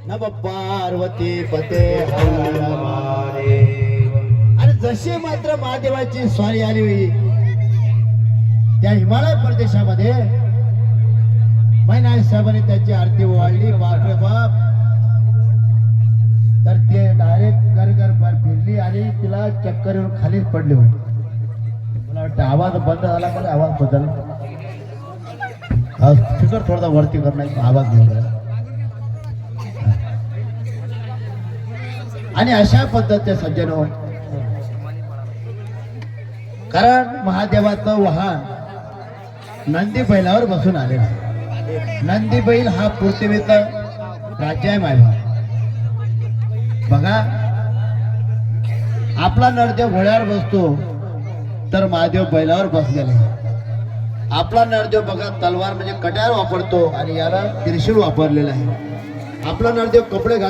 नम पार्वती पते हर महादेव. आणि जशी मात्र महादेवाची स्वारी आली त्या हिमालय प्रदेशामध्ये मैनाय साहेबांनी त्याची आरती वाढली. बापरे बाप. तर ते डायरेक्ट घर फिरली आणि तिला चक्कर येऊन खालीच पडले होते. मला वाटतं आवाज बंद झाला पण आवाज बदलला. स्पीकर थोडासा वरती करण्याचा आवाज घेऊन राहिला. आणि अशा पद्धतीचे सज्जन हो, कारण महादेवाचं वाहन नंदी बैलावर बसून आलेला. नंदी बैल हा पृथ्वीचा राज्य आहे माझा. बघा आपला नरदेव घोड्यावर बसतो तर महादेव बैलावर बसलेला. आपला नरदेव बघा तलवार म्हणजे कट्यार वापरतो आणि याला त्रिशूळ वापरलेला आहे. आपला नरदेव कपडे घालतो